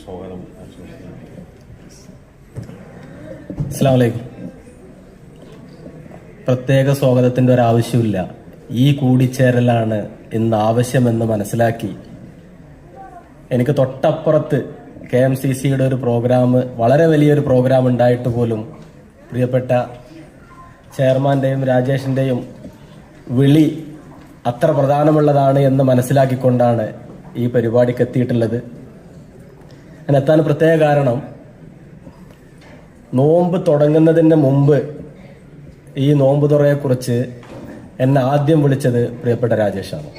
സ്വാഗതം ആശംസിക്കുന്നു. അസ്സലാമു അലൈക്കും. പ്രത്യേക സ്വാഗതത്തിന്റെ ഒരു ആവശ്യമില്ല. ഈ കൂടിച്ചേരലാണ് ഇന്ന് ആവശ്യമെന്ന് മനസ്സിലാക്കി എനിക്ക് തൊട്ടപ്പുറത്ത് KMCCയുടെ ഒരു പ്രോഗ്രാം, വളരെ വലിയൊരു പ്രോഗ്രാം ഉണ്ടായിട്ട് പോലും പ്രിയപ്പെട്ട ചെയർമാന്റെയും രാജേഷിന്റെയും വിളി അത്ര പ്രധാനമുള്ളതാണ് എന്ന് മനസ്സിലാക്കിക്കൊണ്ടാണ് ഈ പരിപാടിക്ക് എത്തിയിട്ടുള്ളത്. അതിനെത്താൻ പ്രത്യേക കാരണം, നോമ്പ് തുടങ്ങുന്നതിന് മുമ്പ് ഈ നോമ്പ് തുറയെക്കുറിച്ച് എന്നെ ആദ്യം വിളിച്ചത് പ്രിയപ്പെട്ട രാജേഷാണ്.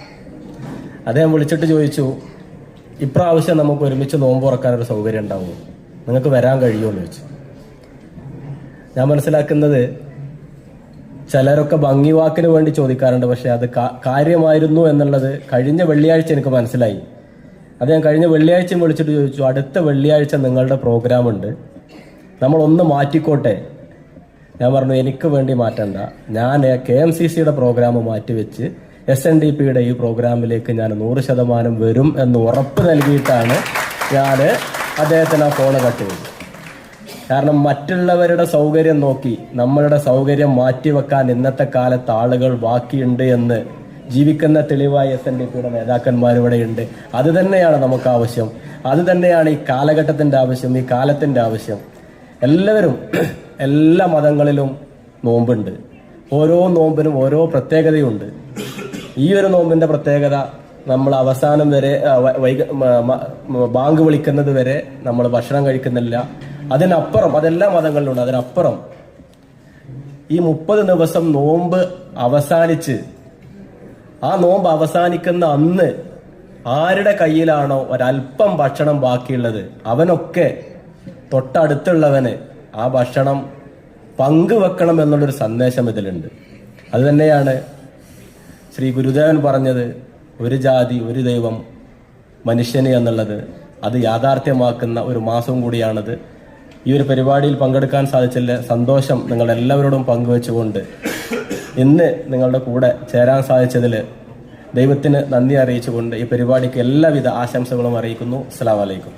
അദ്ദേഹം വിളിച്ചിട്ട് ചോദിച്ചു, ഇപ്രാവശ്യം നമുക്ക് ഒരുമിച്ച് നോമ്പ് തുറക്കാനൊരു സൗകര്യം ഉണ്ടാവുമോ, നിങ്ങൾക്ക് വരാൻ കഴിയുമോ എന്ന് ചോദിച്ചു. ഞാൻ മനസ്സിലാക്കുന്നത് ചിലരൊക്കെ ഭംഗി വാക്കിന് വേണ്ടി ചോദിക്കാറുണ്ട്, പക്ഷെ അത് കാര്യമായിരുന്നു എന്നുള്ളത് കഴിഞ്ഞ വെള്ളിയാഴ്ച എനിക്ക് മനസ്സിലായി. അത് ഞാൻ കഴിഞ്ഞ വെള്ളിയാഴ്ചയും വിളിച്ചിട്ട് ചോദിച്ചു, അടുത്ത വെള്ളിയാഴ്ച നിങ്ങളുടെ പ്രോഗ്രാം ഉണ്ട്, നമ്മളൊന്ന് മാറ്റിക്കോട്ടെ. ഞാൻ പറഞ്ഞു, എനിക്ക് വേണ്ടി മാറ്റണ്ട, ഞാൻ KMCCയുടെ പ്രോഗ്രാം മാറ്റിവെച്ച് SNDPയുടെ ഈ പ്രോഗ്രാമിലേക്ക് ഞാൻ 100% വരും എന്ന് ഉറപ്പ് നൽകിയിട്ടാണ് ഞാൻ അദ്ദേഹത്തിന് ആ ഫോണ് കട്ട് ചെയ്തത്. കാരണം മറ്റുള്ളവരുടെ സൗകര്യം നോക്കി നമ്മളുടെ സൗകര്യം മാറ്റിവെക്കാൻ ഇന്നത്തെ കാലത്ത് ആളുകൾ ബാക്കിയുണ്ട് എന്ന് ജീവിക്കുന്ന തെളിവായ SNDPയുടെ നേതാക്കന്മാർ ഇവിടെയുണ്ട്. അത് തന്നെയാണ് നമുക്ക് ആവശ്യം, അത് തന്നെയാണ് ഈ കാലഘട്ടത്തിന്റെ ആവശ്യം, ഈ കാലത്തിന്റെ ആവശ്യം. എല്ലാവരും എല്ലാ മതങ്ങളിലും നോമ്പുണ്ട്, ഓരോ നോമ്പിനും ഓരോ പ്രത്യേകതയുണ്ട്. ഈ ഒരു നോമ്പിന്റെ പ്രത്യേകത, നമ്മൾ അവസാനം വരെ ബാങ്ക് വിളിക്കുന്നത് വരെ നമ്മൾ ഭക്ഷണം കഴിക്കുന്നില്ല. അതിനപ്പുറം, അതെല്ലാ മതങ്ങളിലുണ്ട്, അതിനപ്പുറം ഈ 30 ദിവസം നോമ്പ് അവസാനിച്ച് ആ നോമ്പ് അവസാനിക്കുന്ന അന്ന് ആരുടെ കയ്യിലാണോ ഒരല്പം ഭക്ഷണം ബാക്കിയുള്ളത് അവനൊക്കെ തൊട്ടടുത്തുള്ളവന് ആ ഭക്ഷണം പങ്കുവെക്കണം എന്നുള്ളൊരു സന്ദേശം ഇതിലുണ്ട്. അത് തന്നെയാണ് ശ്രീ ഗുരുദേവൻ പറഞ്ഞത്, ഒരു ജാതി ഒരു ദൈവം മനുഷ്യന് എന്നുള്ളത്. അത് യാഥാർത്ഥ്യമാക്കുന്ന ഒരു മാസവും കൂടിയാണത്. ഈ ഒരു പരിപാടിയിൽ പങ്കെടുക്കാൻ സാധിച്ചില്ല, സന്തോഷം നിങ്ങളെല്ലാവരോടും പങ്കുവെച്ചുകൊണ്ട് ഇന്ന് നിങ്ങളുടെ കൂടെ ചേരാൻ സാധിച്ചതിൽ ദൈവത്തിന് നന്ദി അറിയിച്ചുകൊണ്ട് ഈ പരിപാടിക്ക് എല്ലാവിധ ആശംസകളും അറിയിക്കുന്നു. അസ്സലാമു അലൈക്കും.